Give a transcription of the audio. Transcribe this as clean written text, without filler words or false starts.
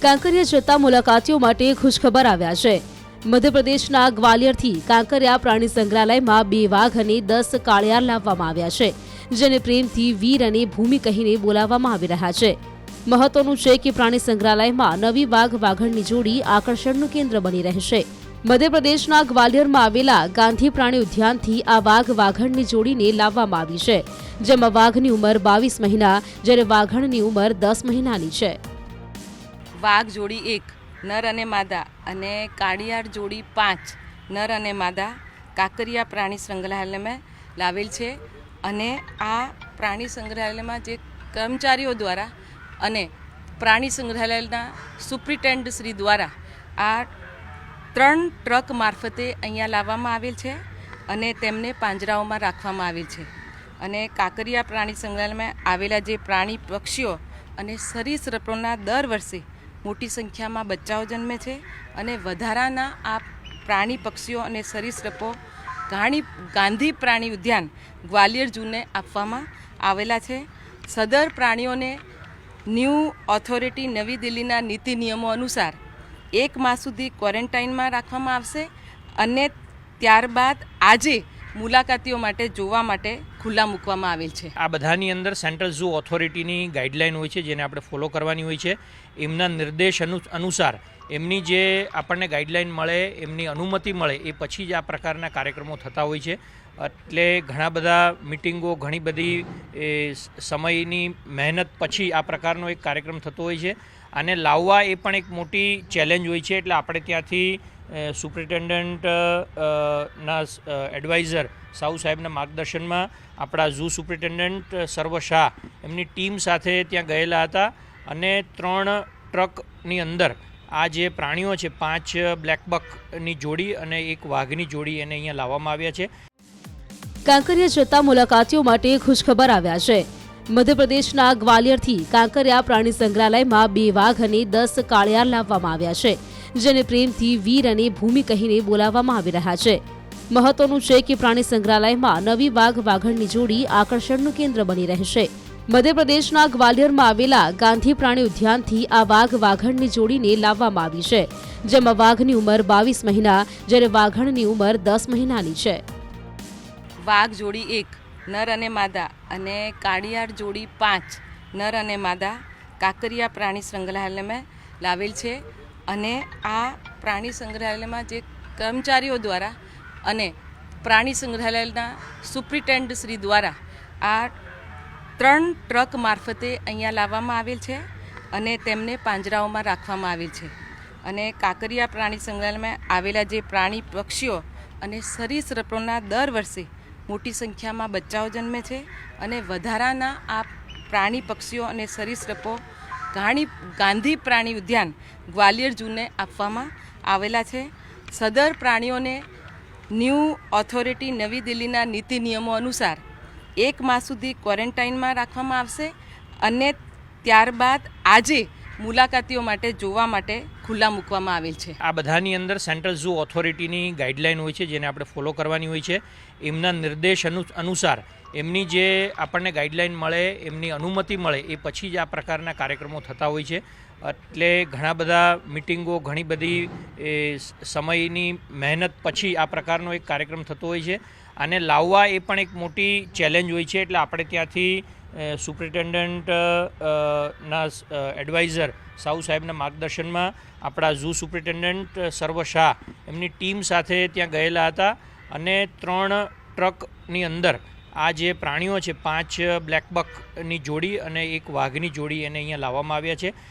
કાંકરિયા જતા મુલાકાતીઓ માટે ખુશખબર આવ્યા છે। મધ્યપ્રદેશના ગ્વાલિયરથી કાંકરિયા પ્રાણી સંગ્રહાલયમાં 2 વાઘ અને 10 કાળિયાર લાવવામાં આવ્યા છે, જેને પ્રેમથી વીર અને ભૂમિ કહીને બોલાવવામાં આવી રહ્યા છે। મહત્વનું છે કે પ્રાણી સંગ્રહાલયમાં નવી વાઘ વાઘણની જોડી આકર્ષણનું કેન્દ્ર બની રહેશે। મધ્યપ્રદેશના ગ્વાલિયરમાં આવેલા ગાંધી પ્રાણી ઉદ્યાનથી આ વાઘ વાઘણની જોડીને લાવવામાં આવી છે, જેમાં વાઘની ઉંમર 22 મહિના જ્યારે વાઘણની ઉંમર 10 મહિનાની છે। વાઘ જોડી 1 નર અને માદા અને કાળિયાર જોડી 5 નર અને માદા કાંકરિયા પ્રાણી સંગ્રહાલયમાં લાવેલ છે। અને આ પ્રાણી સંગ્રહાલયમાં જે કર્મચારીઓ દ્વારા અને પ્રાણી સંગ્રહાલયના સુપ્રિન્ટેન્ડન્ટ શ્રી દ્વારા આ 3 ટ્રક મારફતે અહીંયા લાવવામાં આવેલ છે અને તેમને પાંજરાઓમાં રાખવામાં આવેલ છે। અને કાંકરિયા પ્રાણી સંગ્રહાલયમાં આવેલા જે પ્રાણી પક્ષીઓ અને સરીસૃપોના દર વર્ષે મોટી સંખ્યામાં બચ્ચાઓ જન્મે છે અને વધારાના આ પ્રાણી પક્ષીઓ અને સરીસૃપો ગાંધી પ્રાણી ઉદ્યાન ગ્વાલિયર ઝૂને આપવામાં આવેલા છે। સદર પ્રાણીઓને ન્યૂ ઓથોરિટી નવી દિલ્હીના નીતિ નિયમો અનુસાર 1 માસ સુધી ક્વોરન્ટાઇનમાં રાખવામાં આવશે અને ત્યારબાદ આજે મુલાકાતીઓ માટે જોવા માટે ખુલ્લા મૂકવામાં આવેલ છે। આ બધાની અંદર સેન્ટ્રલ ઝૂ ઓથોરિટીની ગાઈડલાઈન હોય છે, જેને આપણે ફોલો કરવાની હોય છે। એમના નિર્દેશ અનુસાર એમની જે આપણને ગાઈડલાઈન મળે, એમની અનુમતિ મળે એ પછી જ આ પ્રકારના કાર્યક્રમો થતા હોય છે। એટલે ઘણા બધા મિટિંગો, ઘણી બધી સમયની મહેનત પછી આ પ્રકારનો એક કાર્યક્રમ થતો હોય છે। આને લાવવા એ પણ એક મોટી ચેલેન્જ હોય છે। એટલે આપણે ત્યાંથી સુપ્રિન્ટેન્ડન્ટ ના એડવાઇઝર સાહુ સાહેબના માર્ગદર્શનમાં આપણા ઝૂ સુપ્રિન્ટેન્ડન્ટ સર્વ શાહ એમની ટીમ સાથે ત્યાં ગયેલા હતા અને 3 ટ્રકની અંદર આ જે પ્રાણીઓ છે 5 બ્લેકબકની જોડી અને 1 વાઘની જોડી એને અહીંયા લાવવામાં આવ્યા છે। કાંકરિયા જતા મુલાકાતીઓ માટે ખુશખબર આવ્યા છે। મધ્યપ્રદેશના ગ્વાલિયરથી કાંકરિયા પ્રાણી સંગ્રહાલયમાં 2 વાઘ અને 10 કાળિયાર લાવવામાં આવ્યા છે, જેને પ્રેમથી વીર અને ભૂમિ કહીને બોલાવવામાં આવી રહ્યા છે। મહત્વનું છે કે પ્રાણી સંગ્રહાલયમાં નવી વાઘ વાઘણની જોડી આકર્ષણનું કેન્દ્ર બની રહેશે। મધ્યપ્રદેશના ગ્વાલિયરમાં આવેલા ગાંધી પ્રાણી ઉદ્યાનથી આ વાઘ વાઘણની જોડીને લાવવામાં આવી છે, જેમાં વાઘની ઉંમર 22 મહિના જ્યારે વાઘણની ઉંમર 10 મહિનાની છે। વાઘ જોડી 1 નર અને માદા અને કાળિયાર જોડી 5 નર અને માદા કાંકરિયા પ્રાણી સંગ્રહાલયમાં લાવેલ છે। અને આ પ્રાણી સંગ્રહાલયમાં જે કર્મચારીઓ દ્વારા અને પ્રાણી સંગ્રહાલયના સુપ્રિન્ટેન્ડન્ટ શ્રી દ્વારા આ 3 ટ્રક મારફતે અહીંયા લાવવામાં આવેલ છે અને તેમને પાંજરાઓમાં રાખવામાં આવેલ છે। અને કાંકરિયા પ્રાણી સંગ્રહાલયમાં આવેલા જે પ્રાણી પક્ષીઓ અને સરીસૃપોના દર વર્ષે મોટી સંખ્યામાં બચ્ચાઓ જન્મે છે અને વધારાના આ પ્રાણી પક્ષીઓ અને સરીસૃપો ગાંધી પ્રાણી ઉદ્યાન ગ્વાલિયર ઝૂને આપવામાં આવેલા છે। સદર પ્રાણીઓને ન્યૂ ઓથોરિટી નવી દિલ્હીના નીતિ નિયમો અનુસાર 1 માસ સુધી ક્વોરન્ટાઇનમાં રાખવામાં આવશે અને ત્યારબાદ આજે મુલાકાતીઓ માટે જોવા માટે ખુલ્લા મૂકવામાં આવેલ છે। આ બધાની અંદર સેન્ટ્રલ ઝૂ ઓથોરિટીની ગાઈડલાઈન હોય છે, જેને આપણે ફોલો કરવાની હોય છે। એમના નિર્દેશ અનુસાર એમની જે આપણને ગાઈડલાઈન મળે, એમની અનુમતિ મળે એ પછી જ આ પ્રકારના કાર્યક્રમો થતા હોય છે। એટલે ઘણા બધા મિટિંગો, ઘણી બધી સમયની મહેનત પછી આ પ્રકારનો એક કાર્યક્રમ થતો હોય છે। આને લાવવા એ પણ એક મોટી ચેલેન્જ હોય છે। એટલે આપણે ત્યાંથી સુપ્રિન્ટેન્ડન્ટ ના એડવાઇઝર સાહુ સાહેબના માર્ગદર્શનમાં આપણા ઝૂ સુપ્રિન્ટેન્ડન્ટ સર્વ શાહ એમની ટીમ સાથે ત્યાં ગયેલા હતા અને 3 ટ્રકની અંદર આ જે પ્રાણીઓ છે 5 બ્લેકબકની જોડી અને 1 વાઘની જોડી એને અહીંયા લાવવામાં આવ્યા છે।